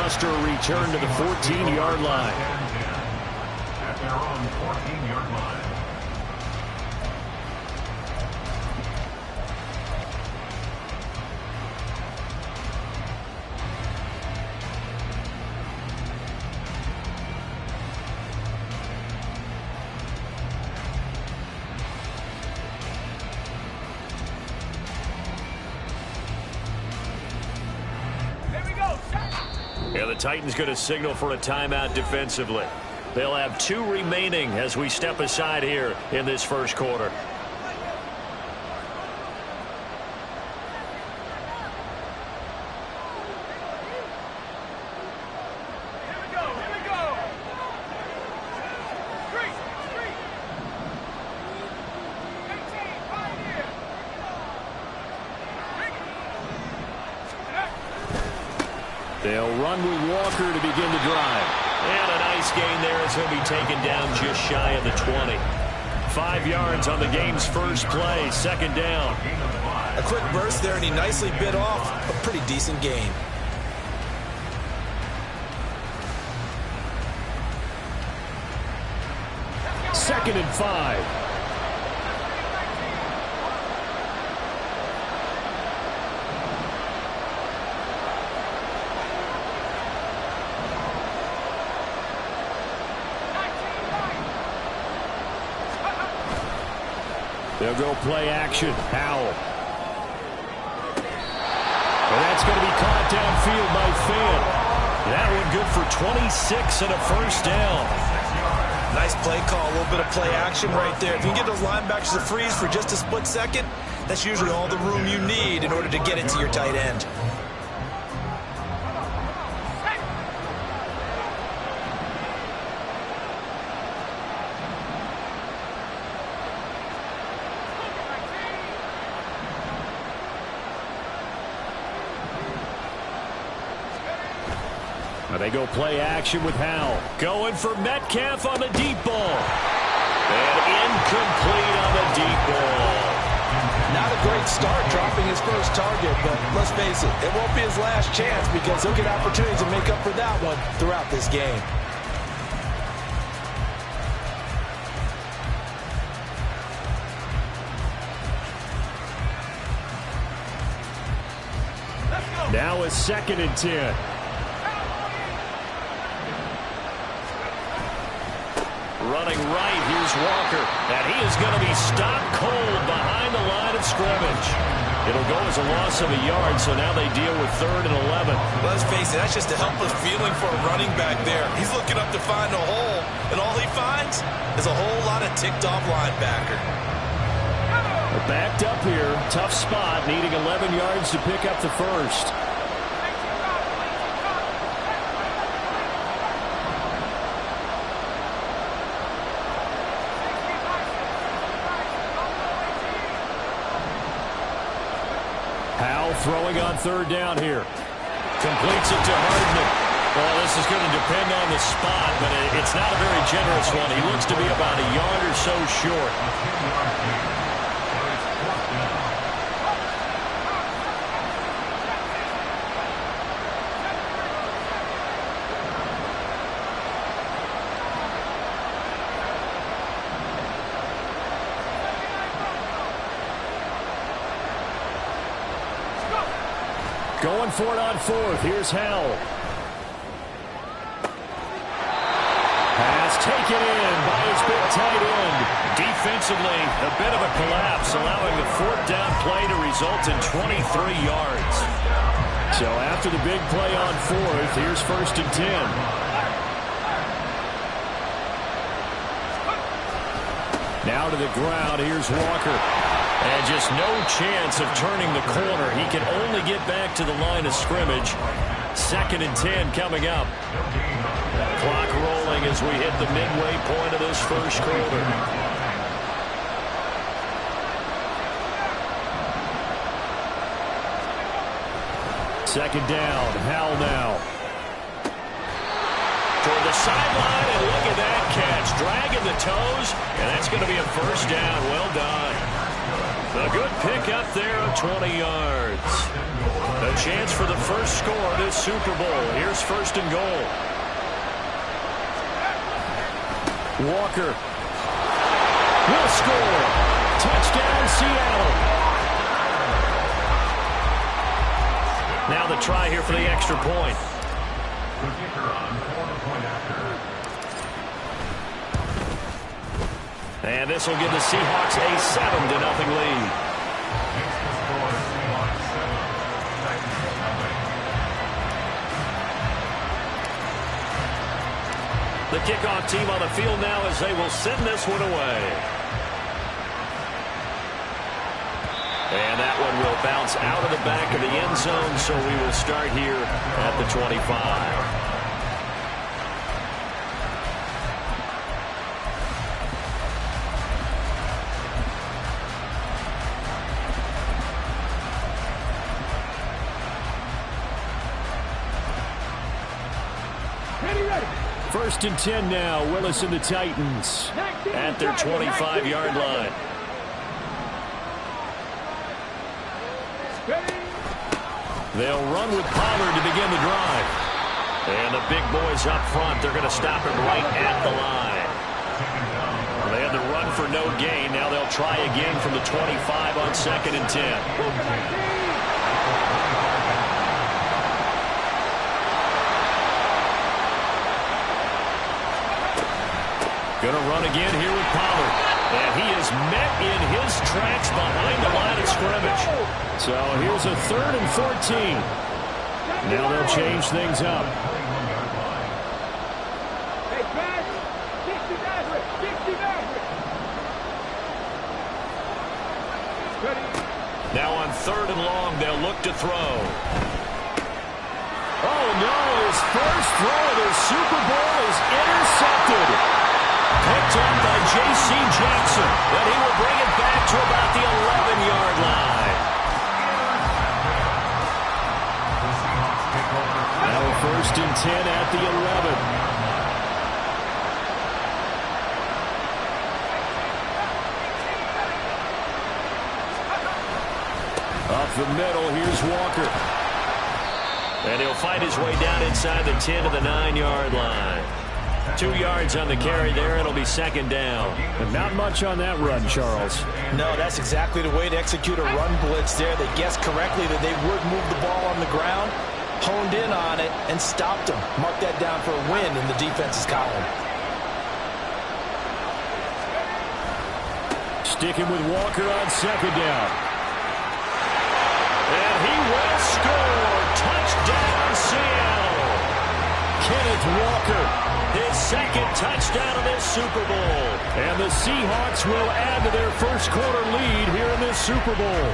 muster a return to the 14-yard line. At their own 14-yard line. Yeah, the Titans going to signal for a timeout defensively. They'll have 2 remaining as we step aside here in this first quarter. They'll run with Walker to begin the drive. And a nice gain there as he'll be taken down just shy of the 20. 5 yards on the game's first play, second down. A quick burst there, and he nicely bit off a pretty decent gain. Second and 5. They'll go play action. Howell. And that's going to be caught downfield by Finn. That one good for 26 and a first down. Nice play call. A little bit of play action right there. If you can get those linebackers to freeze for just a split second, that's usually all the room you need in order to get it to your tight end. They go play action with Howell. Going for Metcalf on the deep ball. And incomplete on the deep ball. Not a great start dropping his first target, but let's face it, it won't be his last chance because he'll get opportunities to make up for that one throughout this game. Now a second and 10. Running right, here's Walker. And he is going to be stopped cold behind the line of scrimmage. It'll go as a loss of a yard, so now they deal with 3rd and 11. Let's face it, that's just a helpless feeling for a running back there. He's looking up to find a hole, and all he finds is a whole lot of ticked-off linebacker. They're backed up here. Tough spot, needing 11 yards to pick up the first. Howell throwing on 3rd down here. Completes it to Hardman. Well, this is going to depend on the spot, but it's not a very generous one. He looks to be about a yard or so short. Going for it on 4th. Here's Howell. Pass taken in by his big tight end. Defensively, a bit of a collapse, allowing the 4th down play to result in 23 yards. So after the big play on 4th, here's 1st and 10. Now to the ground. Here's Walker. And just no chance of turning the corner. He can only get back to the line of scrimmage. 2nd and 10 coming up. Clock rolling as we hit the midway point of this first quarter. Second down. Howell now. Toward the sideline, and look at that catch. Dragging the toes, and that's going to be a first down. Well done. A good pick up there of 20 yards. A chance for the first score this Super Bowl. Here's first and goal. Walker will score. Touchdown, Seattle. Now the try here for the extra point. And this will give the Seahawks a 7-0 lead. The kickoff team on the field now as they will send this one away. And that one will bounce out of the back of the end zone, so we will start here at the 25. First and 10 now. Willis and the Titans at their 25-yard line. They'll run with Pollard to begin the drive. And the big boys up front, they're going to stop him right at the line. They had the run for no gain. Now they'll try again from the 25 on 2nd and 10. Going to run again here with Pollard. And he is met in his tracks behind the line of scrimmage. So here's a 3rd and 14. Now they'll change things up. Now on 3rd and long, they'll look to throw. Oh no, his first throw of the Super Bowl is intercepted. Picked up by J.C. Jackson, and he will bring it back to about the 11-yard line. Now 1st and 10 at the 11. Up the middle, here's Walker. And he'll fight his way down inside the 10 to the 9-yard line. 2 yards on the carry there. It'll be 2nd down. And not much on that run, Charles. No, that's exactly the way to execute a run blitz there. They guessed correctly that they would move the ball on the ground, honed in on it, and stopped them. Mark that down for a win in the defense's column. Sticking with Walker on 2nd down. And he will score. Touchdown, Seattle. Kenneth Walker, his 2nd touchdown of this Super Bowl. And the Seahawks will add to their first quarter lead here in this Super Bowl.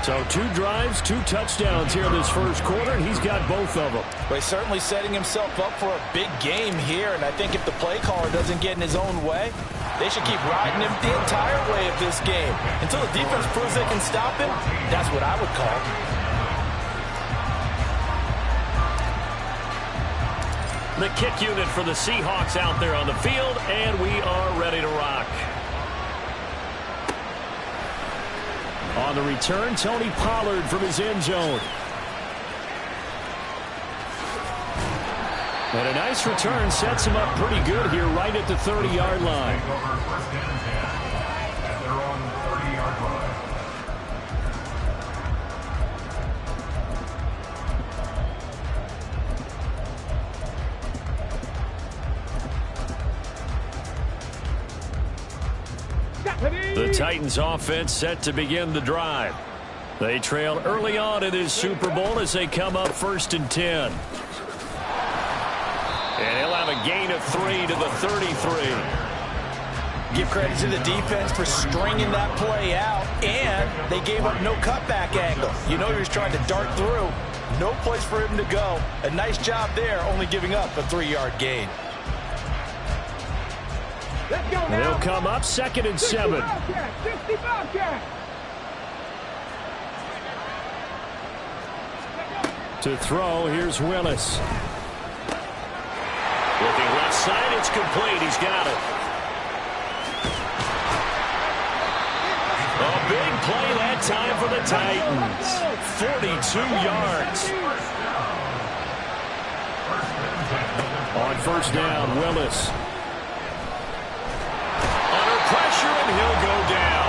So 2 drives, 2 touchdowns here in this first quarter, and he's got both of them. But he's certainly setting himself up for a big game here, and I think if the play caller doesn't get in his own way, they should keep riding him the entire way of this game. Until the defense proves they can stop him, that's what I would call. The kick unit for the Seahawks out there on the field, and we are ready to rock. On the return, Tony Pollard from his end zone. And a nice return sets him up pretty good here right at the 30-yard line. At their own 30-yard line. The Titans offense set to begin the drive. They trailed early on in this Super Bowl as they come up 1st and 10. And he'll have a gain of 3 to the 33. Give credit to the defense for stringing that play out, and they gave up no cutback angle. You know he was trying to dart through. No place for him to go. A nice job there, only giving up a 3-yard gain. They'll come up 2nd and 7. To throw, here's Willis. Looking left side, it's complete. He's got it. A big play that time for the Titans. 42 yards. On first down, Willis. Under pressure, and he'll go down.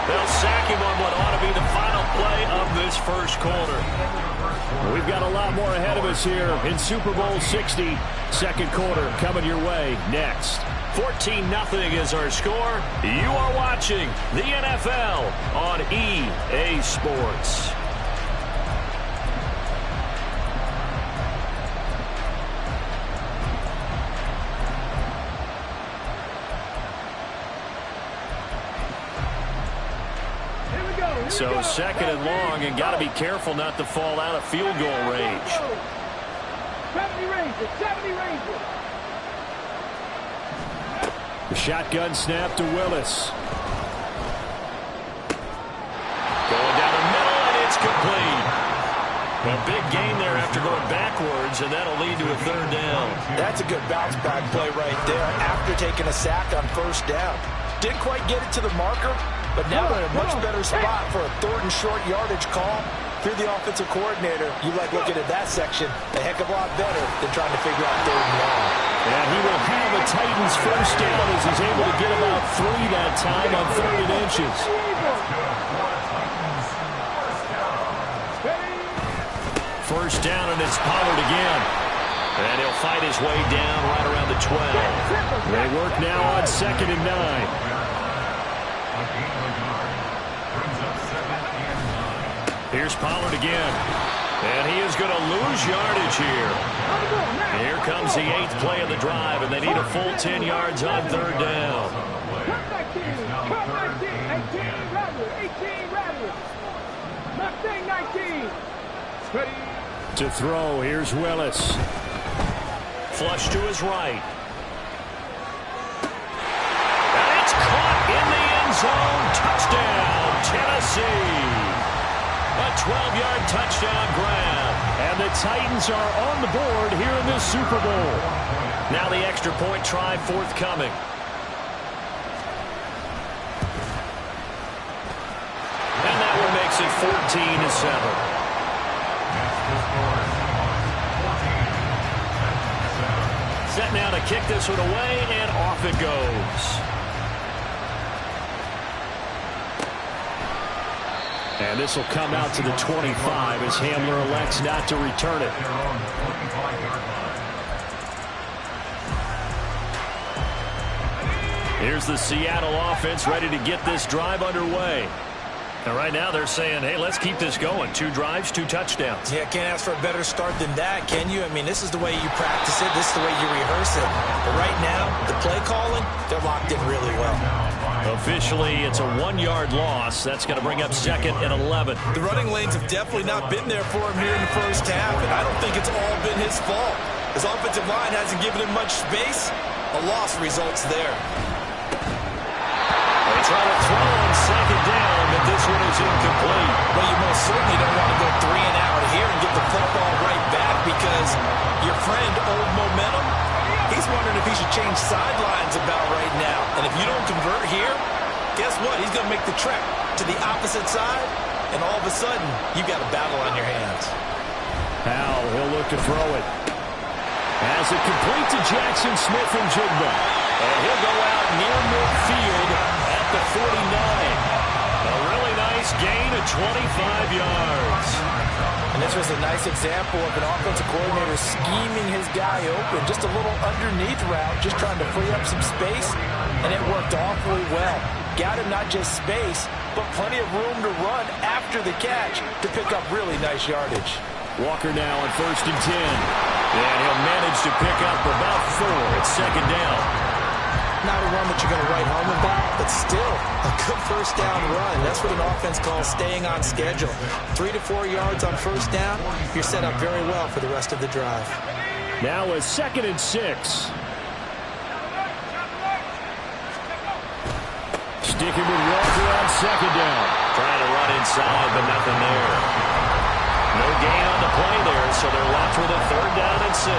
They'll sack him on what ought to be the final play of this first quarter. We've got a lot more ahead of us here in Super Bowl 60. Second quarter coming your way next. 14-0 is our score. You are watching the NFL on EA Sports. So second and long, and got to be careful not to fall out of field goal range. 70 ranges. The shotgun snap to Willis. Going down the middle, and it's complete. A big gain there after going backwards, and that'll lead to a third down. That's a good bounce back play right there after taking a sack on first down. Didn't quite get it to the marker, but now they're in a much better spot for a third and short yardage call. If you're the offensive coordinator, you like looking at that section a heck of a lot better than trying to figure out third and long. And he will have a Titans first down as he's able to get about 3 that time on 3rd and inches. First down, and it's Pollard again. And he'll fight his way down right around the 12. They work now on 2nd and 9. Here's Pollard again. And he is going to lose yardage here. Here comes the 8th play of the drive, and they need a full 10 yards on 3rd down. To throw, here's Willis. Flush to his right. And it's caught in the end zone. Touchdown, Tennessee. A 12-yard touchdown grab. And the Titans are on the board here in this Super Bowl. Now the extra point try forthcoming. And that one makes it 14-7. Set now to kick this one away, and off it goes. And this will come out to the 25 as Hamler elects not to return it. Here's the Seattle offense ready to get this drive underway. And right now they're saying, hey, let's keep this going. 2 drives, 2 touchdowns. Yeah, can't ask for a better start than that, can you? I mean, this is the way you practice it. This is the way you rehearse it. But right now, the play calling, they're locked in really well. Officially, it's a 1-yard loss. That's going to bring up 2nd and 11. The running lanes have definitely not been there for him here in the first half, and I don't think it's all been his fault. His offensive line hasn't given him much space. A loss results there. They try to throw on 2nd down, but this one is incomplete. Well, you most certainly don't want to go 3 and out here and get the football right back because your friend, Old Momentum, he's wondering if he should change sidelines about right now. And if you don't convert here, guess what? He's going to make the trek to the opposite side, and all of a sudden, you've got a battle on your hands. Powell, he'll look to throw it. Has it complete to Jackson Smith and Jigba. And he'll go out near midfield at the 49. A really nice gain of 25 yards. And this was a nice example of an offensive coordinator scheming his guy open. Just a little underneath route, just trying to free up some space, and it worked awfully well. Got him not just space, but plenty of room to run after the catch to pick up really nice yardage. Walker now on 1st and 10. And he'll manage to pick up about 4 at 2nd down. Not a run that you're going to write home about, but still a good first down run. That's what an offense calls staying on schedule. 3 to 4 yards on first down, you're set up very well for the rest of the drive. Now a 2nd and 6. Sticking with Walker on 2nd down. Trying to run inside, but nothing there. No gain on the play there, so they're left with a 3rd down and 6.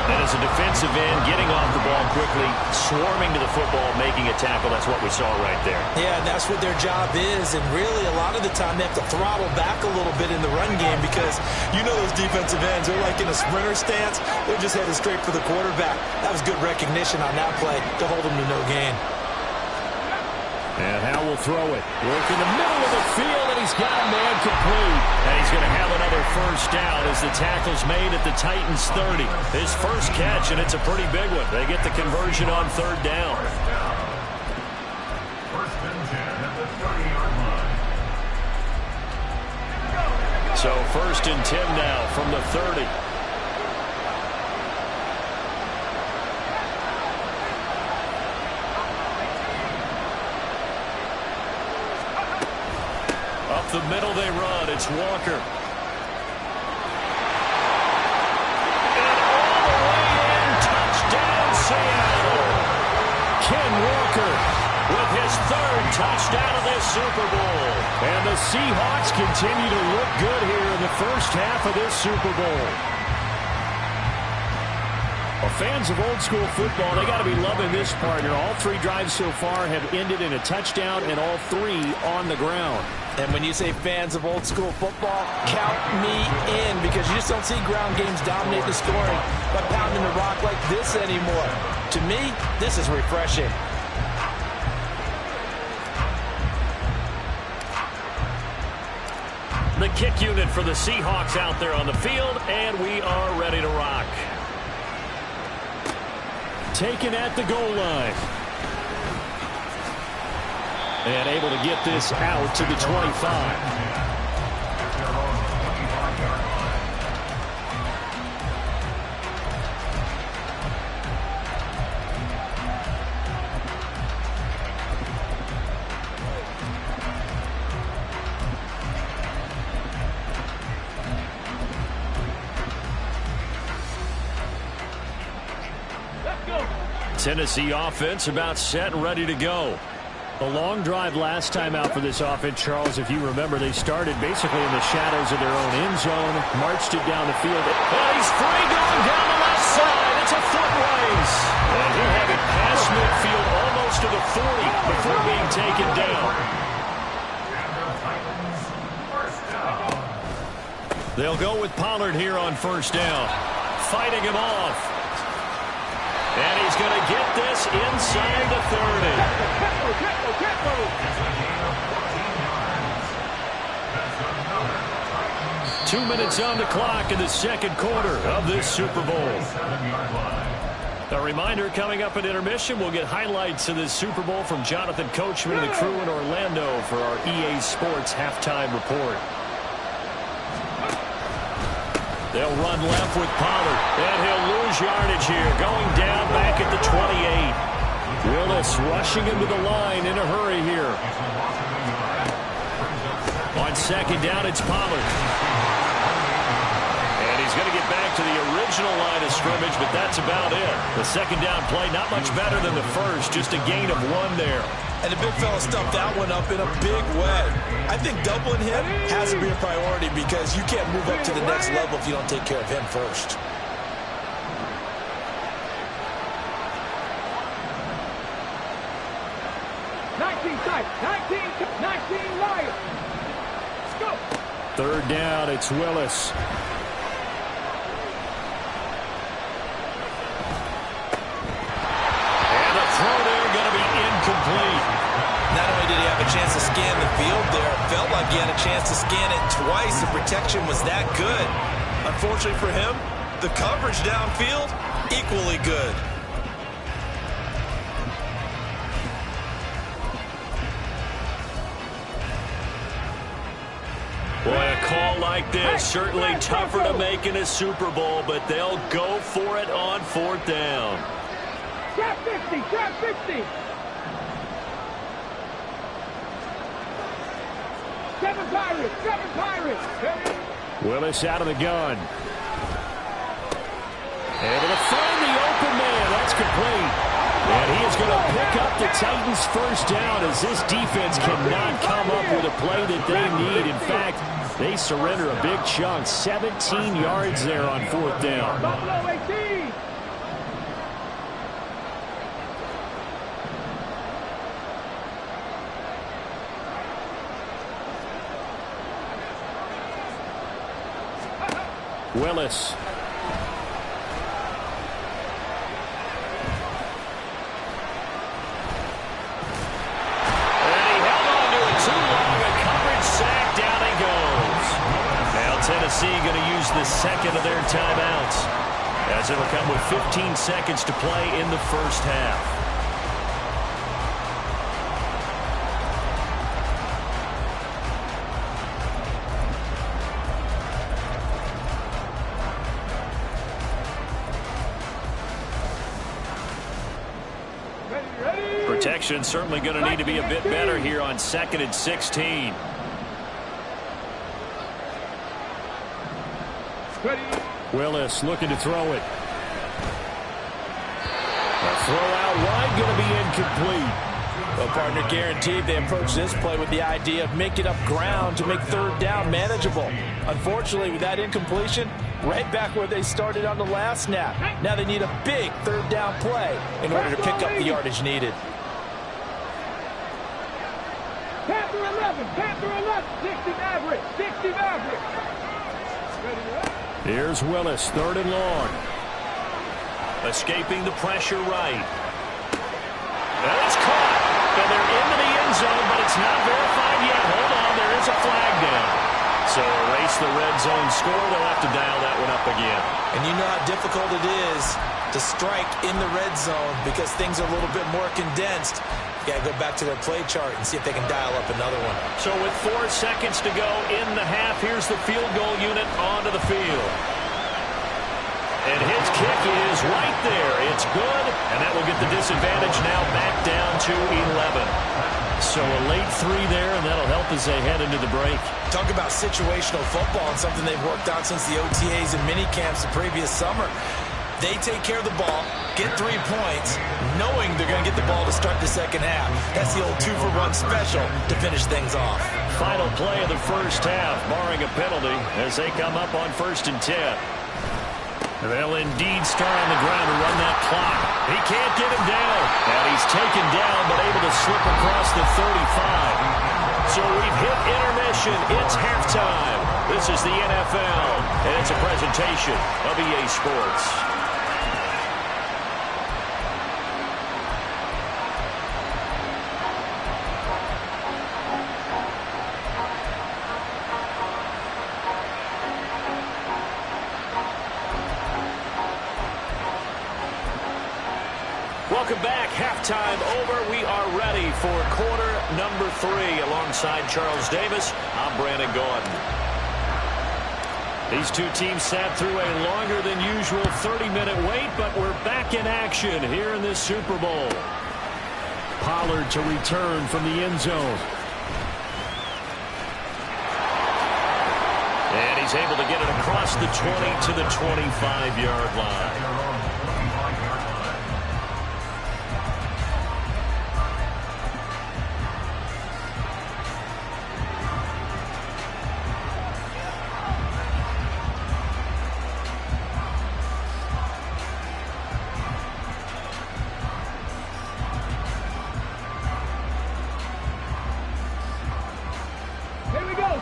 And as a defensive end, getting off the ball quickly, swarming to the football, making a tackle, that's what we saw right there. Yeah, and that's what their job is. And really, a lot of the time, they have to throttle back a little bit in the run game because you know those defensive ends, they're like in a sprinter stance. They're just headed straight for the quarterback. That was good recognition on that play to hold them to no gain. And Howe will throw it. Work in the middle of the field, and he's got a man complete. And he's going to have another first down as the tackle's made at the Titans' 30. His first catch, and it's a pretty big one. They get the conversion on third down. First and 10 at the 30-yard line. So first and 10 now from the 30. Up the middle they run. It's Walker. And all the way in. Touchdown, Seattle. Ken Walker with his third touchdown of this Super Bowl. And the Seahawks continue to look good here in the first half of this Super Bowl. Well, fans of old school football, they got to be loving this partner. All three drives so far have ended in a touchdown, and all three on the ground. And when you say fans of old school football, count me in, because you just don't see ground games dominate the scoring by pounding the rock like this anymore. To me, this is refreshing. The kick unit for the Seahawks out there on the field, and we are ready to rock. Taken at the goal line. And able to get this out to the 25. Tennessee offense about set and ready to go. A long drive last time out for this offense, Charles. If you remember, they started basically in the shadows of their own end zone, marched it down the field. And he's free going down the left side. It's a foot race. And he'll have it past midfield almost to the 40 before being taken down. They'll go with Pollard here on first down. Fighting him off. And he's going to get this inside the 30. 2 minutes on the clock in the second quarter of this Super Bowl. A reminder, coming up at intermission, we'll get highlights of this Super Bowl from Jonathan Coachman and the crew in Orlando for our EA Sports halftime report. They'll run left with Pollard, and he'll lose yardage here, going down back at the 28. Willis rushing him to the line in a hurry here. On second down, it's Pollard. And he's going to get back to the original line of scrimmage, but that's about it. The second down play, not much better than the first, just a gain of 1 there. And the big fella stuffed that one up in a big way. I think doubling him has to be a priority because you can't move up to the next level if you don't take care of him first. Nineteen Lions. Let's go. Third down, it's Willis. And the throw there going to be incomplete. Not only did he have a chance to scan the field there, it felt like he had a chance to scan it twice. The protection was that good. Unfortunately for him, the coverage downfield, equally good. Boy, a call like this, certainly tougher to make in a Super Bowl, but they'll go for it on fourth down. Trap 50, trap 50. 7 Pirates, 7 Pirates. Willis out of the gun. Able to find the open man. That's complete. And he is going to pick up the Titans' first down as this defense cannot come up with a play that they need. In fact, they surrender a big chunk. 17 yards there on fourth down. Buffalo 18. Willis. And he held on to it too long. A coverage sack. Down he goes. Now Tennessee going to use the second of their timeouts, as it'll come with 15 seconds to play in the first half. Protection certainly going to need to be a bit better here on 2nd and 16. Willis looking to throw it. A throw out wide going to be incomplete. Well, partner, guaranteed they approach this play with the idea of making up ground to make 3rd down manageable. Unfortunately, with that incompletion, right back where they started on the last snap. Now they need a big 3rd down play in order to pick up the yardage needed. Panther 11, Panther 11, 60 Maverick, 60 Maverick. Here's Willis, 3rd and long. Escaping the pressure right. And it's caught. And they're into the end zone, but it's not verified yet. Hold on, there is a flag down. So erase the red zone score. They'll have to dial that one up again. And you know how difficult it is to strike in the red zone because things are a little bit more condensed. You got to go back to their play chart and see if they can dial up another one. So with 4 seconds to go in the half, here's the field goal unit onto the field. And his kick is right there. It's good, and that will get the disadvantage now back down to 11. So a late 3 there, and that'll help as they head into the break. Talk about situational football and something they've worked on since the OTAs and mini camps the previous summer. They take care of the ball, get 3 points, knowing they're going to get the ball to start the second half. That's the old 2-for-1 special to finish things off. Final play of the first half, barring a penalty, as they come up on 1st and 10. They'll indeed start on the ground to run that clock. He can't get him down. And he's taken down, but able to slip across the 35. So we've hit intermission. It's halftime. This is the NFL, and it's a presentation of EA Sports. Welcome back. Halftime over. We are ready for quarter number 3. Alongside Charles Davis, I'm Brandon Gordon. These two teams sat through a longer than usual 30-minute wait, but we're back in action here in this Super Bowl. Pollard to return from the end zone. And he's able to get it across the 20 to the 25-yard line.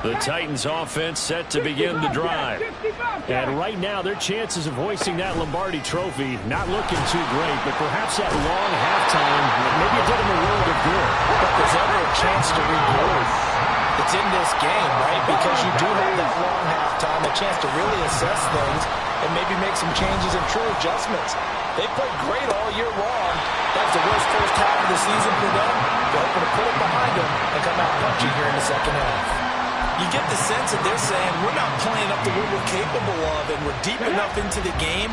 The Titans offense set to begin the drive. And right now, their chances of hoisting that Lombardi trophy not looking too great, but perhaps that long halftime, maybe it did them a world of good. But there's ever a chance to regroup. It's in this game, right? Because you do have that long halftime, a chance to really assess things and maybe make some changes and true adjustments. They played great all year long. That was the worst first half of the season for them. They're hoping to put it behind them and come out punching here in the second half. You get the sense that they're saying we're not playing up to what we're capable of, and we're deep enough into the game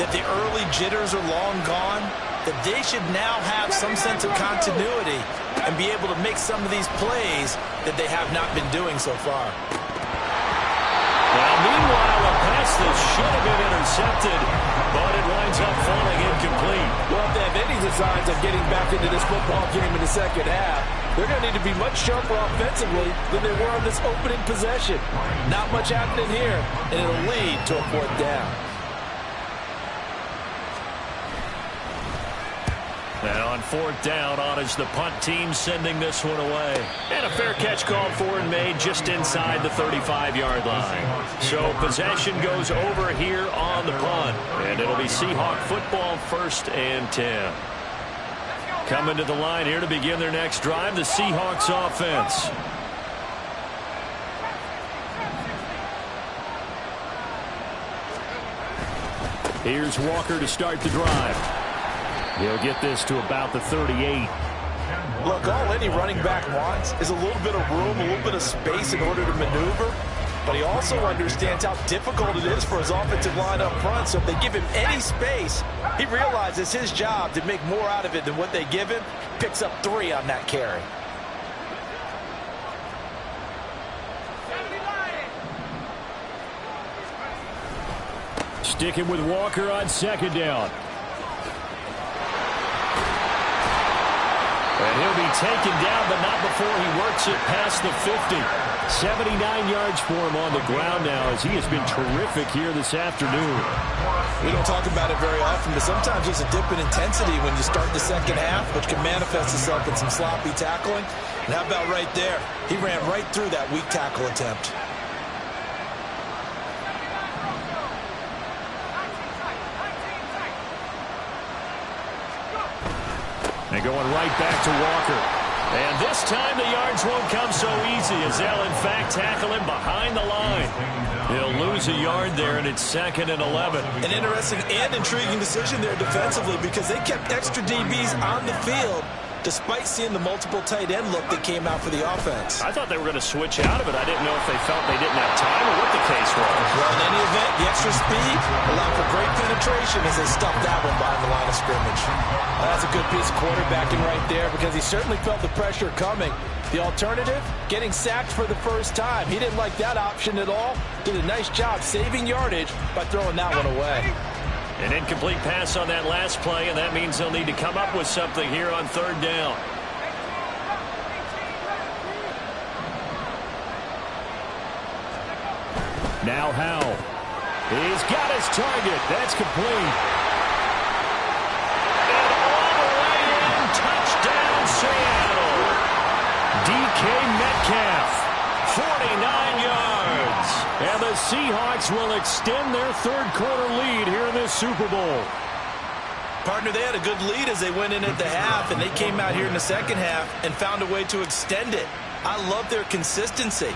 that the early jitters are long gone, that they should now have some sense of continuity and be able to make some of these plays that they have not been doing so far. Now, meanwhile, a pass that should have been intercepted, but it winds up falling incomplete. Well, if they have any designs of getting back into this football game in the second half, they're going to need to be much sharper offensively than they were on this opening possession. Not much happening here, and it'll lead to a 4th down. And on fourth down, on is the punt team sending this one away. And a fair catch called for and made just inside the 35-yard line. So possession goes over here on the punt. And it'll be Seahawk football, 1st and 10. Coming to the line here to begin their next drive, the Seahawks offense. Here's Walker to start the drive. He'll get this to about the 38. Look, all any running back wants is a little bit of room, a little bit of space in order to maneuver. But he also understands how difficult it is for his offensive line up front. So if they give him any space, he realizes his job to make more out of it than what they give him. Picks up 3 on that carry. Sticking with Walker on 2nd down. And he'll be taken down, but not before he works it past the 50. 79 yards for him on the ground now, as he has been terrific here this afternoon. We don't talk about it very often, but sometimes there's a dip in intensity when you start the second half, which can manifest itself in some sloppy tackling. And how about right there? He ran right through that weak tackle attempt. And going right back to Walker. And this time the yards won't come so easy, as they'll in fact tackle him behind the line. He'll lose a yard there, and it's 2nd and 11. An interesting and intriguing decision there defensively, because they kept extra DBs on the field despite seeing the multiple tight end look that came out for the offense. I thought they were going to switch out of it. I didn't know if they felt they didn't have time or what the case was. Well, in any event, the extra speed allowed for great penetration as they stuffed that one behind the line of scrimmage. That's a good piece of quarterbacking right there, because he certainly felt the pressure coming. The alternative, getting sacked for the first time. He didn't like that option at all. Did a nice job saving yardage by throwing that one away. An incomplete pass on that last play, and that means they'll need to come up with something here on 3rd down. Now Howell. He's got his target. That's complete. And all the way in, touchdown Seattle. DK Metcalf, 49 yards. And the Seahawks will extend their 3rd quarter lead here in this Super Bowl. Partner, they had a good lead as they went in at the half, and they came out here in the second half and found a way to extend it. I love their consistency.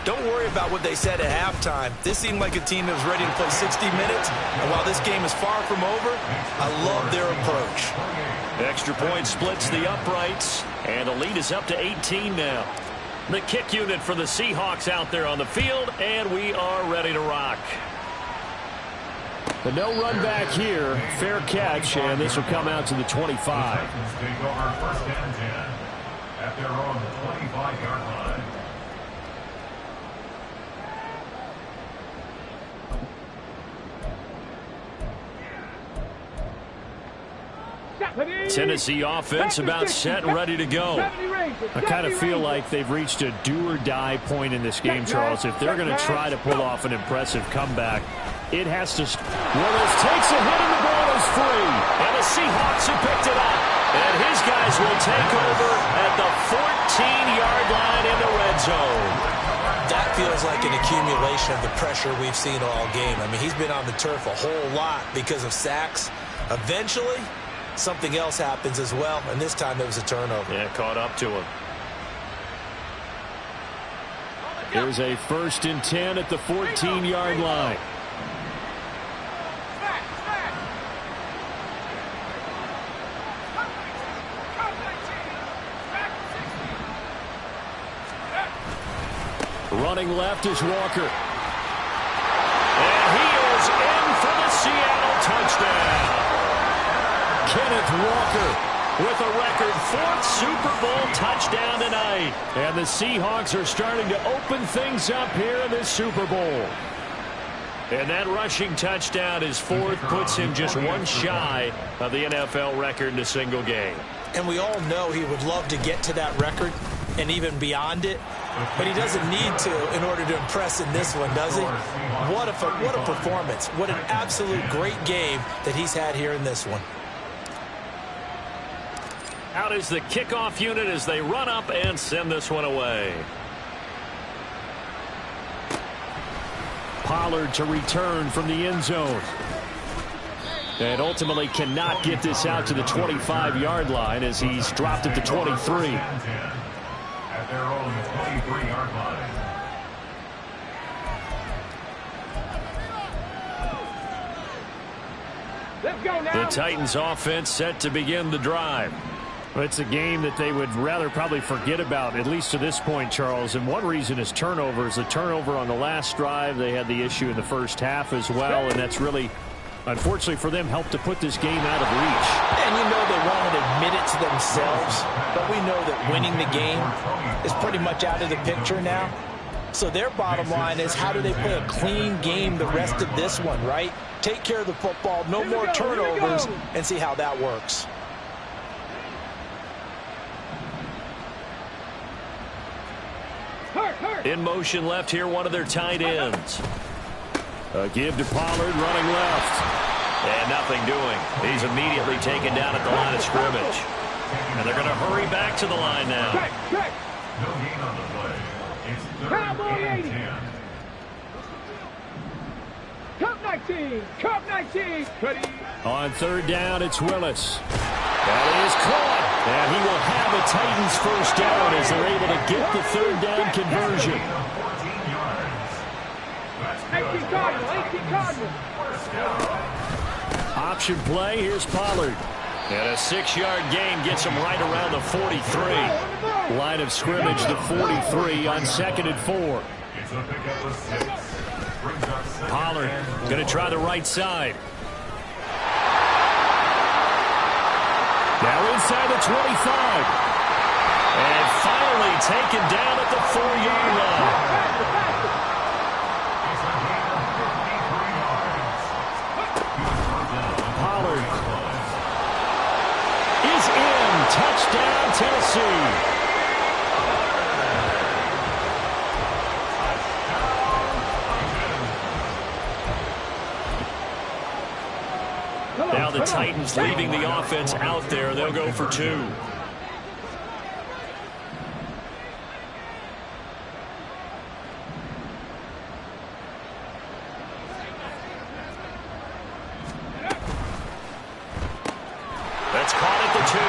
Don't worry about what they said at halftime. This seemed like a team that was ready to play 60 minutes, and while this game is far from over, I love their approach. Extra point splits the uprights, and the lead is up to 18 now. The kick unit for the Seahawks out there on the field, and we are ready to rock. But no run back here. Fair catch, and this will come out to the 25. Take over 1st and 10 at their own 25-yard line. Tennessee offense about set and ready to go. I kind of feel like they've reached a do-or-die point in this game, Charles. If they're going to try to pull off an impressive comeback, it has to... Willis takes a hit and the ball is free. And the Seahawks have picked it up. And his guys will take over at the 14-yard line in the red zone. That feels like an accumulation of the pressure we've seen all game. I mean, he's been on the turf a whole lot because of sacks. Eventually, something else happens as well, and this time it was a turnover. Yeah, caught up to him. Here's a 1st and 10 at the 14-yard line. Running left is Walker. And he is in for the Seattle touchdown. Kenneth Walker with a record 4th Super Bowl touchdown tonight. And the Seahawks are starting to open things up here in this Super Bowl. And that rushing touchdown, his 4th, puts him just one shy of the NFL record in a single game. And we all know he would love to get to that record and even beyond it. But he doesn't need to in order to impress in this one, does he? What a performance. What an absolute great game that he's had here in this one. Out is the kickoff unit as they run up and send this one away. Pollard to return from the end zone. And ultimately cannot get this out to the 25-yard line as he's dropped it to 23. At their own 23-yard line. Let's go now. The Titans offense set to begin the drive. Well, it's a game that they would rather probably forget about, at least to this point, Charles. And one reason is turnovers. The turnover on the last drive, they had the issue in the first half as well, and that's really, unfortunately for them, helped to put this game out of reach. And you know they won't admit it to themselves, but we know that winning the game is pretty much out of the picture now. So their bottom line is, how do they play a clean game the rest of this one, right? Take care of the football, no more turnovers, and see how that works. In motion left here, one of their tight ends. A give to Pollard, running left. And nothing doing. He's immediately taken down at the line of scrimmage. And they're going to hurry back to the line now. No gain on the play. It's third and 10. Cup 19. Cup 19. Cuddy. On third down, it's Willis. That is caught. And he will have a Titans first down as they're able to get the third down conversion. 18 Cardinal. 18 Cardinal. Option play, here's Pollard. And a 6-yard gain gets him right around the 43. Line of scrimmage, the 43 on 2nd and 4. It's a pickup of 6. Brings up second Pollard and going to try the right side. Now inside the 25. And finally taken down at the 4-yard line. Pollard is in. Touchdown, Tennessee. Now the Titans leaving the offense out there. They'll go for 2. That's caught at the 2.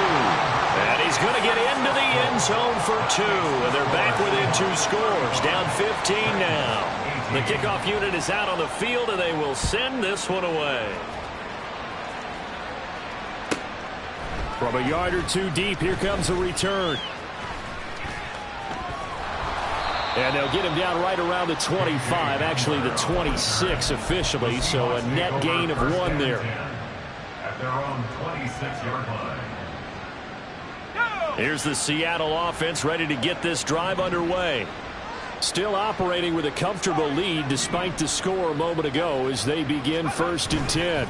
And he's going to get into the end zone for 2. And they're back within 2 scores. Down 15 now. The kickoff unit is out on the field, and they will send this one away. From a yard or 2 deep, here comes a return. And they'll get him down right around the 25, actually the 26 officially, so a net gain of 1 there. at their own 26-yard line. Here's the Seattle offense ready to get this drive underway. Still operating with a comfortable lead despite the score a moment ago as they begin 1st and 10.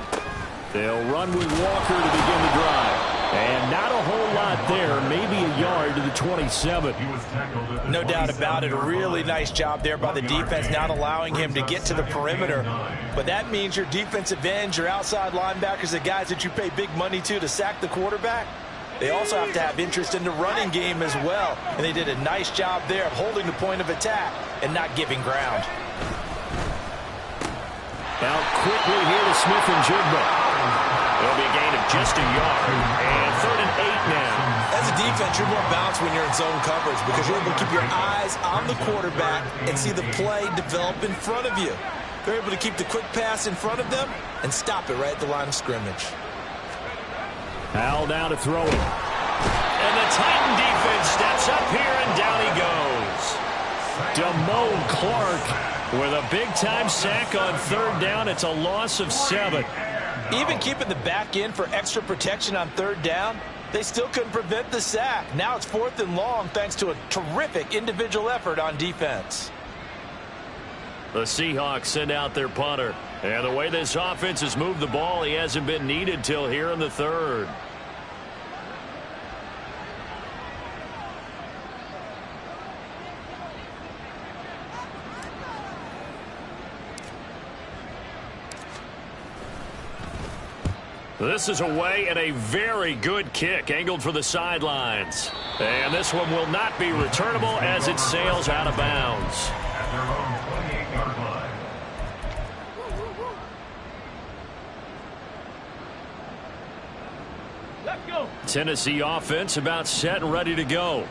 They'll run with Walker to begin the drive. And not a whole lot there, maybe a yard to the 27. No doubt about it. A really nice job there by the defense, not allowing him to get to the perimeter. But that means your defensive ends, your outside linebackers, the guys that you pay big money to sack the quarterback, they also have to have interest in the running game as well. And they did a nice job there of holding the point of attack and not giving ground. Out quickly here to Smith and Jigba. It'll be a gain of just a yard. And 3rd and 8 now. As a defense, you're more balanced when you're in zone coverage because you're able to keep your eyes on the quarterback and see the play develop in front of you. They're able to keep the quick pass in front of them and stop it right at the line of scrimmage. Hal now to throw it. And the Titan defense steps up here, and down he goes. Damone Clark with a big-time sack on 3rd down. It's a loss of 7. Even keeping the back end for extra protection on 3rd down, they still couldn't prevent the sack. Now it's 4th and long thanks to a terrific individual effort on defense. The Seahawks send out their punter. And the way this offense has moved the ball, he hasn't been needed till here in the 3rd. This is away and a very good kick angled for the sidelines. And this one will not be returnable as it sails out of bounds. At their own 28-yard line. Let's go. Tennessee offense about set and ready to go.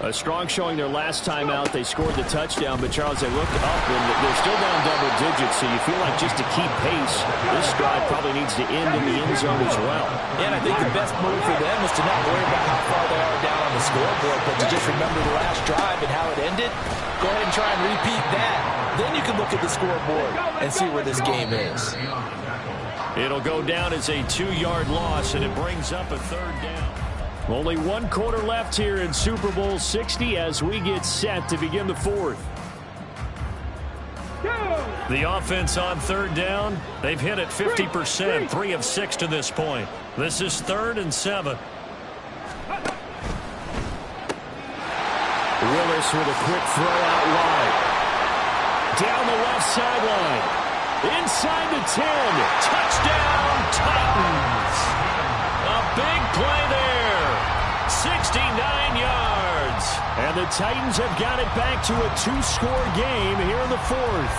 A strong showing their last time out. They scored the touchdown, but Charles, they looked up and they're still down double digits, so you feel like just to keep pace, this drive probably needs to end in the end zone as well. And I think the best move for them is to not worry about how far they are down on the scoreboard, but to just remember the last drive and how it ended. Go ahead and try and repeat that. Then you can look at the scoreboard and see where this game is. It'll go down as a 2-yard loss, and it brings up a third down. Only one quarter left here in Super Bowl 60 as we get set to begin the fourth. The offense on third down, they've hit it 50%, 3 of 6 to this point. This is 3rd and 7. Willis with a quick throw out wide. Down the left sideline. Inside the 10. Touchdown, Titans. A big play there. 69 yards. And the Titans have got it back to a 2-score game here in the fourth.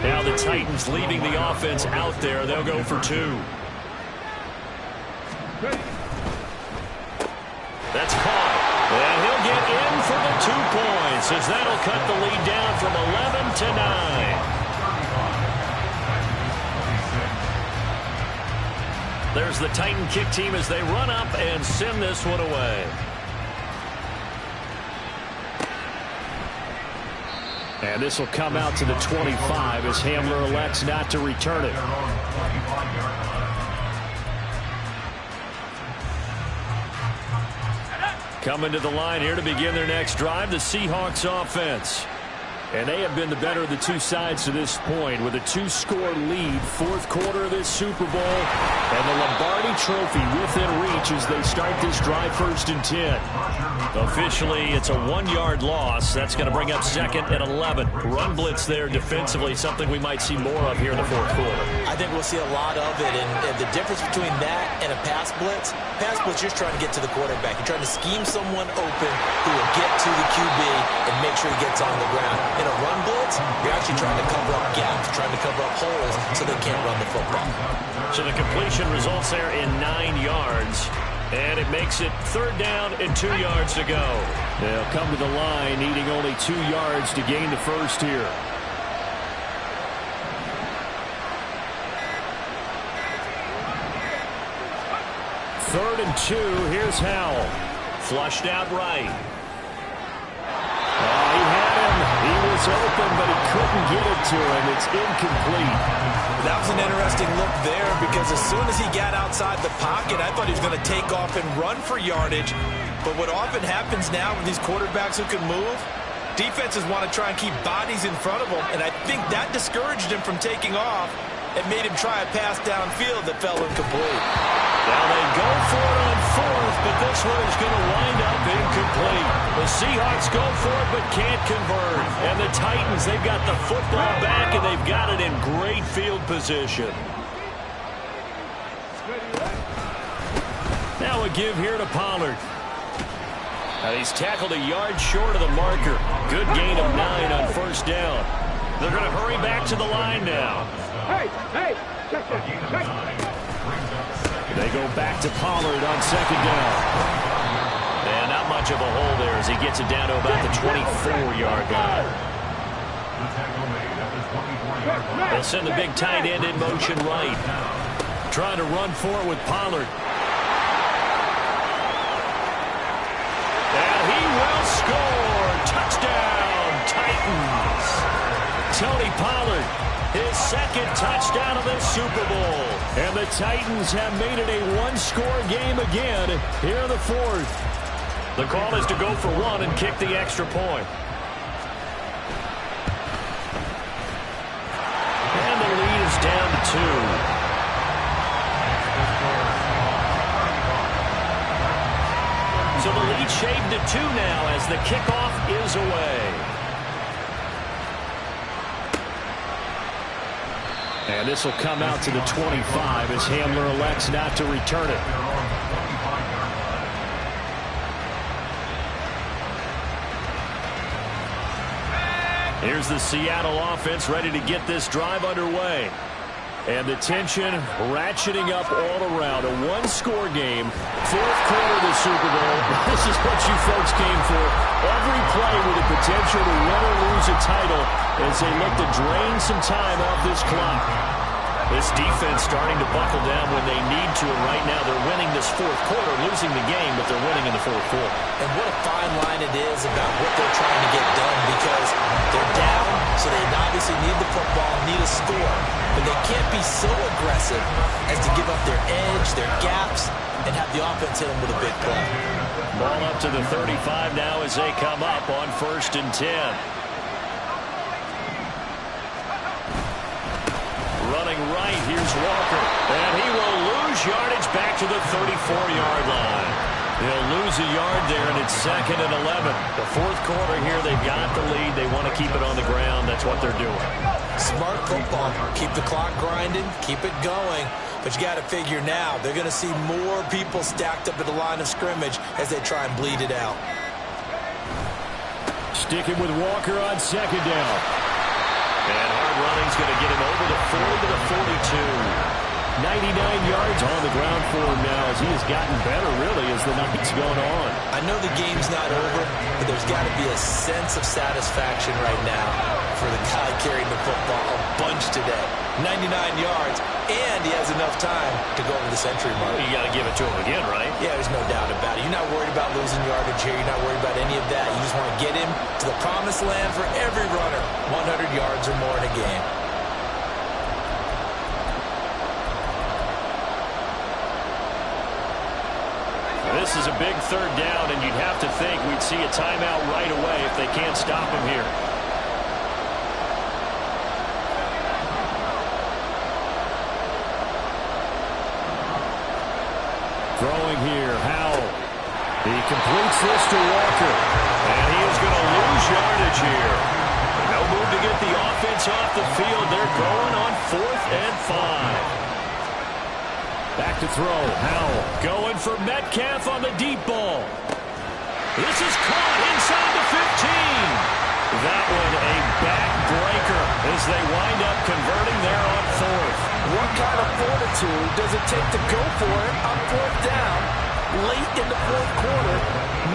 Now the Titans leaving the offense out there. They'll go for 2. That's caught. And he'll get in for the 2 points as that'll cut the lead down from 11 to 9. There's the Titan kick team as they run up and send this one away. And this will come out to the 25 as Hamler elects not to return it. Coming to the line here to begin their next drive, the Seahawks offense. And they have been the better of the two sides to this point with a 2-score lead, fourth quarter of this Super Bowl, and the Lombardi Trophy within reach as they start this drive 1st and 10. Officially, it's a 1-yard loss. That's going to bring up 2nd and 11. Run blitz there defensively, something we might see more of here in the fourth quarter. I think we'll see a lot of it, and the difference between that and a pass blitz, you're just trying to get to the quarterback. You're trying to scheme someone open who will get to the QB and make sure he gets on the ground. In a run blitz, you're actually trying to cover up gaps, trying to cover up holes so they can't run the football. So the completion results there in 9 yards. And it makes it 3rd down and 2 yards to go. They'll come to the line needing only 2 yards to gain the first here. Third and 2. Here's Howell. Flushed out right. He had him. He was open, but he couldn't get it to him. It's incomplete. That was an interesting look there because as soon as he got outside the pocket, I thought he was going to take off and run for yardage. But what often happens now with these quarterbacks who can move, defenses want to try and keep bodies in front of them, and I think that discouraged him from taking off and made him try a pass downfield that fell incomplete. Now they go for it on 4th, but this one is going to wind up incomplete. The Seahawks go for it, but can't convert. And the Titans, they've got the football back, and they've got it in great field position. Now a give here to Pollard. Now he's tackled a yard short of the marker. Good gain of 9 on 1st down. They're going to hurry back to the line now. Hey, check that. They go back to Pollard on 2nd down. And not much of a hole there as he gets it down to about the 24-yard line. They'll send the big tight end in motion right. Trying to run for it with Pollard. And he will score. Touchdown, Titans. Tony Pollard, his 2nd touchdown of the Super Bowl. And the Titans have made it a 1-score game again here in the fourth. The call is to go for 1 and kick the extra point. And the lead is down to 2. So the lead shaved to 2 now as the kickoff is away. And this will come out to the 25 as Hamler elects not to return it. Here's the Seattle offense ready to get this drive underway. And the tension ratcheting up all around. A one-score game. Fourth quarter of the Super Bowl. This is what you folks came for. Every play with the potential to win or lose a title as they look to drain some time off this clock. This defense starting to buckle down when they need to, and right now they're winning this fourth quarter, losing the game, but they're winning in the fourth quarter. And what a fine line it is about what they're trying to get done, because they're down, so they obviously need the football, need a score, but they can't be so aggressive as to give up their edge, their gaps, and have the offense hit them with a big play. Ball up to the 35 now as they come up on 1st and 10. Running right, here's Walker. And he will lose yardage back to the 34-yard line. They'll lose a yard there, and it's 2nd and 11. The fourth quarter here, they've got the lead. They want to keep it on the ground. That's what they're doing. Smart football. Keep the clock grinding. Keep it going. But you got to figure now, they're going to see more people stacked up at the line of scrimmage as they try and bleed it out. Sticking with Walker on 2nd down. And hard running's going to get him over the 40 to the 42. 99 yards on the ground for him now as he has gotten better, really, as the night's gone on. I know the game's not over, but there's got to be a sense of satisfaction right now for the guy carrying the football a bunch today. 99 yards, and he has enough time to go over the century mark. Well, you got to give it to him again, right? Yeah, there's no doubt about it. You're not worried about losing yardage here. You're not worried about any of that. You just want to get him to the promised land for every runner. 100 yards or more in a game. This is a big 3rd down, and you'd have to think we'd see a timeout right away if they can't stop him here. Throwing here, Howell. He completes this to Walker. And he is going to lose yardage here. No move to get the offense off the field. They're going on 4th and 5. Back to throw, Howell. Going for Metcalf on the deep ball. This is caught inside the 15. That one a backbreaker as they wind up converting there on 4th. What kind of fortitude does it take to go for it on 4th down late in the fourth quarter,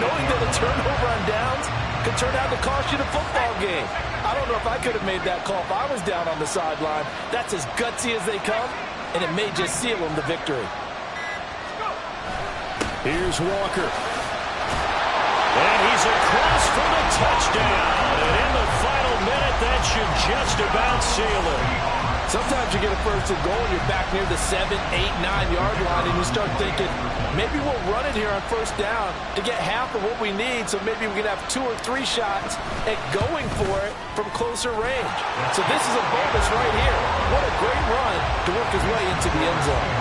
knowing that a turnover on downs could turn out to cost you the football game? I don't know if I could have made that call if I was down on the sideline. That's as gutsy as they come, and it may just seal them the victory. Here's Walker. And he's across for the touchdown. And in the final minute, that should just about seal it. Sometimes you get a 1st and goal, you're back near the 7, 8, 9-yard line, and you start thinking, maybe we'll run it here on 1st down to get half of what we need, so maybe we can have 2 or 3 shots at going for it from closer range. So this is a bonus right here. What a great run to work his way into the end zone.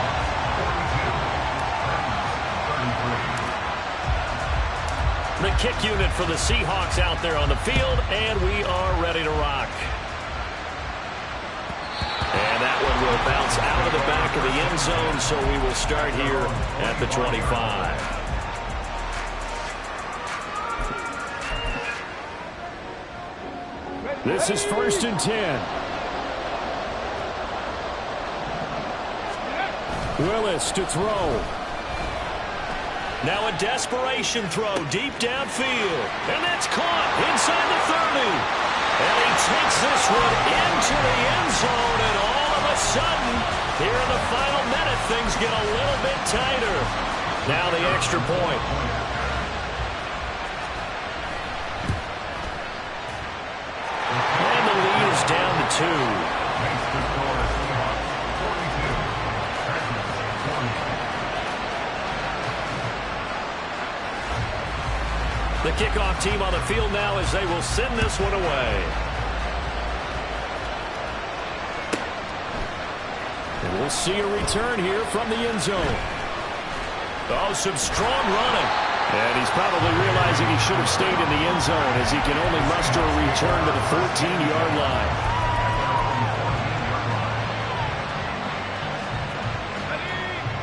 The kick unit for the Seahawks out there on the field, and we are ready to rock. And that one will bounce out of the back of the end zone, so we will start here at the 25. This is 1st and 10. Willis to throw. Now a desperation throw deep downfield. And that's caught inside the 30. And he takes this one into the end zone. And all of a sudden, here in the final minute, things get a little bit tighter. Now the extra point. And the lead is down to 2. The kickoff team on the field now as they will send this one away. And we'll see a return here from the end zone. Oh, some strong running. And he's probably realizing he should have stayed in the end zone as he can only muster a return to the 14-yard line.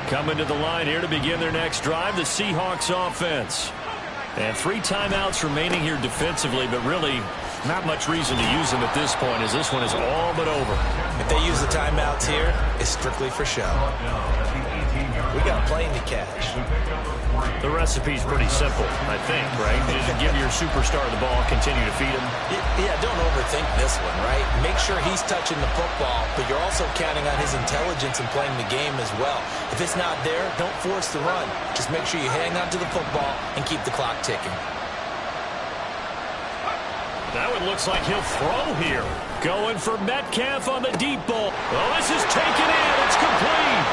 Coming to the line here to begin their next drive, the Seahawks offense. And 3 timeouts remaining here defensively, but really not much reason to use them at this point, as this one is all but over. If they use the timeouts here, it's strictly for show. We got a plane to catch. The recipe's pretty simple, I think, right? You just give your superstar the ball, continue to feed him. Yeah, don't overthink this one, right? Make sure he's touching the football, but you're also counting on his intelligence in playing the game as well. If it's not there, don't force the run. Just make sure you hang on to the football and keep the clock ticking. That one looks like he'll throw here. Going for Metcalf on the deep ball. Oh, this is taken in. It's complete.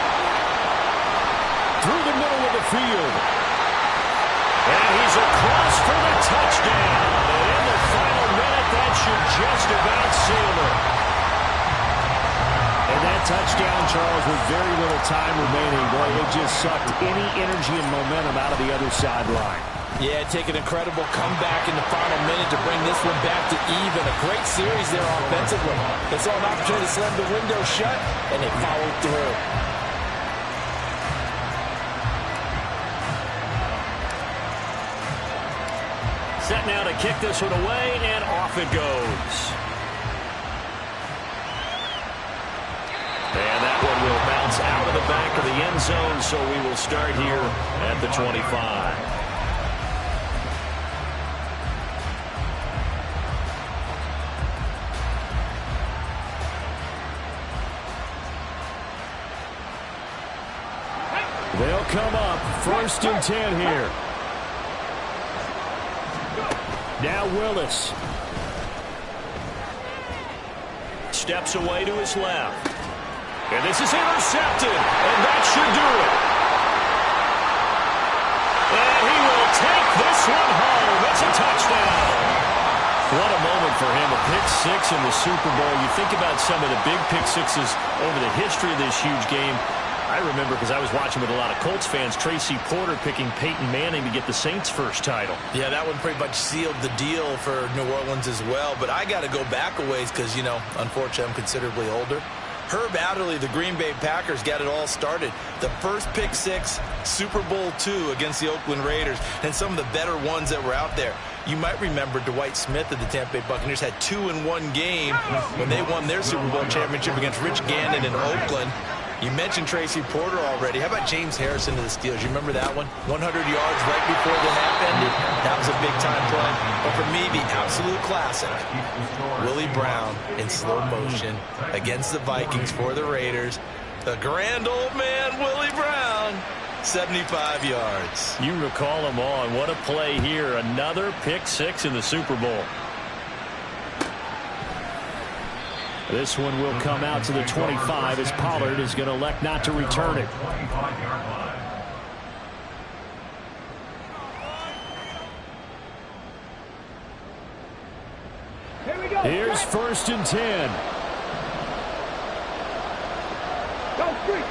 Through the middle of the field. And he's across for the touchdown. And in the final minute, that should just about seal it. And that touchdown, Charles, with very little time remaining. Boy, it just sucked any energy and momentum out of the other sideline. Yeah, take an incredible comeback in the final minute to bring this one back to even. A great series there offensively. They saw an opportunity to slam the window shut, and they followed through. Set now to kick this one away, and off it goes. And that one will bounce out of the back of the end zone, so we will start here at the 25. They'll come up 1st and 10 here. Now Willis. Steps away to his left. And this is intercepted. And that should do it. And he will take this one home. It's a touchdown. What a moment for him. A pick 6 in the Super Bowl. You think about some of the big pick 6s over the history of this huge game. I remember, because I was watching with a lot of Colts fans, Tracy Porter picking Peyton Manning to get the Saints' first title. Yeah, that one pretty much sealed the deal for New Orleans as well. But I got to go back a ways because, you know, unfortunately, I'm considerably older. Herb Adderley, the Green Bay Packers, got it all started. The first pick 6, Super Bowl II against the Oakland Raiders, and some of the better ones that were out there. You might remember Dwight Smith of the Tampa Bay Buccaneers had 2 in one game when they won their Super Bowl championship against Rich Gannon in Oakland. You mentioned Tracy Porter already. How about James Harrison to the Steelers? You remember that one? 100 yards right before the half ended. That was a big-time play. But for me, the absolute classic, Willie Brown in slow motion against the Vikings for the Raiders. The grand old man, Willie Brown, 75 yards. You recall them all, and what a play here. Another pick 6 in the Super Bowl. This one will come out to the 25 as Pollard is going to elect not to return it. Here we go. Here's 1st and 10. Go street.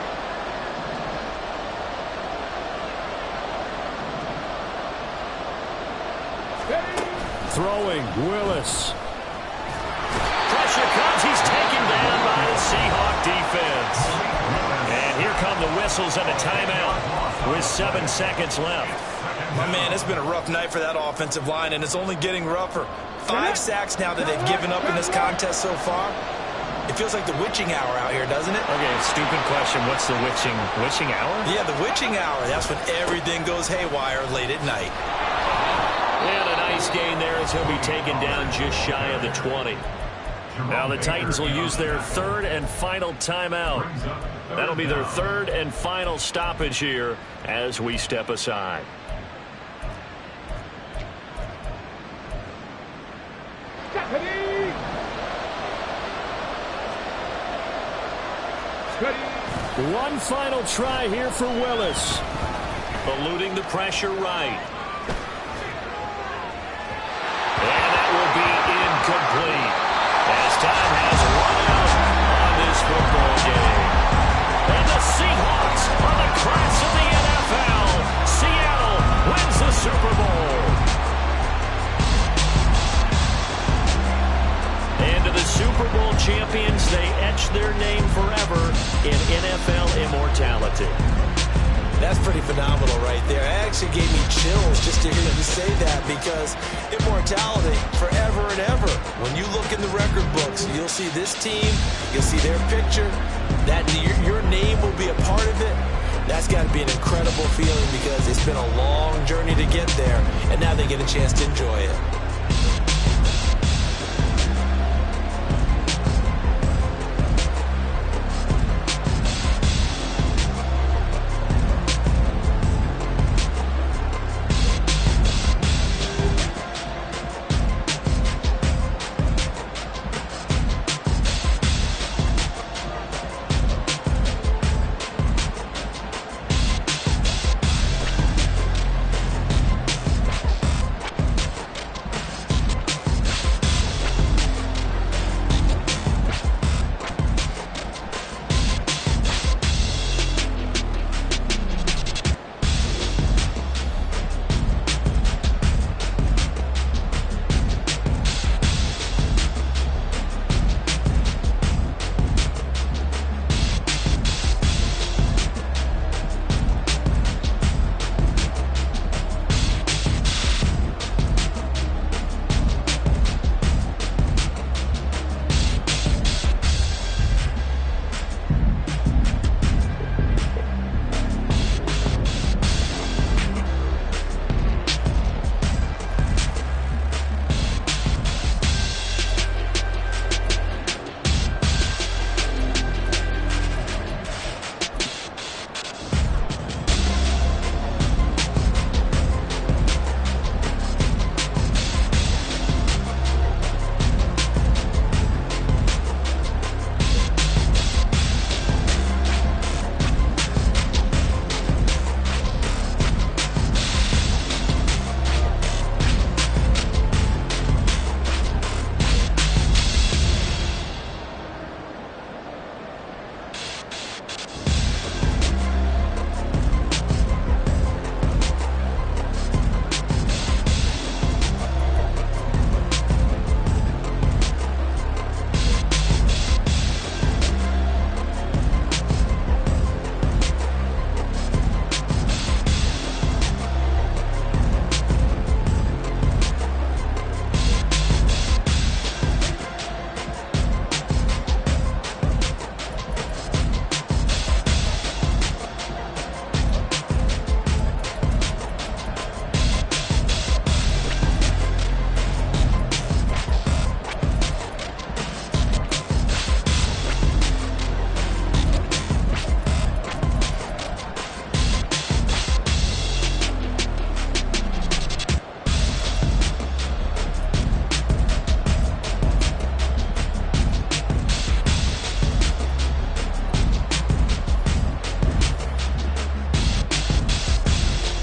Throwing, Willis. Pressure comes. He's taken down by the Seahawk defense. And here come the whistles and a timeout with 7 seconds left. My man, it's been a rough night for that offensive line, and it's only getting rougher. 5 sacks now that they've given up in this contest so far. It feels like the witching hour out here, doesn't it? Okay, stupid question. What's the witching hour? Yeah, the witching hour. That's when everything goes haywire late at night. And a nice gain there as he'll be taken down just shy of the 20. Now the Titans will use their 3rd and final timeout. That'll be their 3rd and final stoppage here as we step aside. One final try here for Willis. Eluding the pressure right. And that will be incomplete as time has run out on this football game. And the Seahawks are the class of the NFL. Seattle wins the Super Bowl. And to the Super Bowl champions, they etch their name forever in NFL immortality. That's pretty phenomenal right there. It actually gave me chills just to hear you say that, because immortality forever and ever. When you look in the record books, you'll see this team, you'll see their picture, that your name will be a part of it. That's got to be an incredible feeling, because it's been a long journey to get there, and now they get a chance to enjoy it.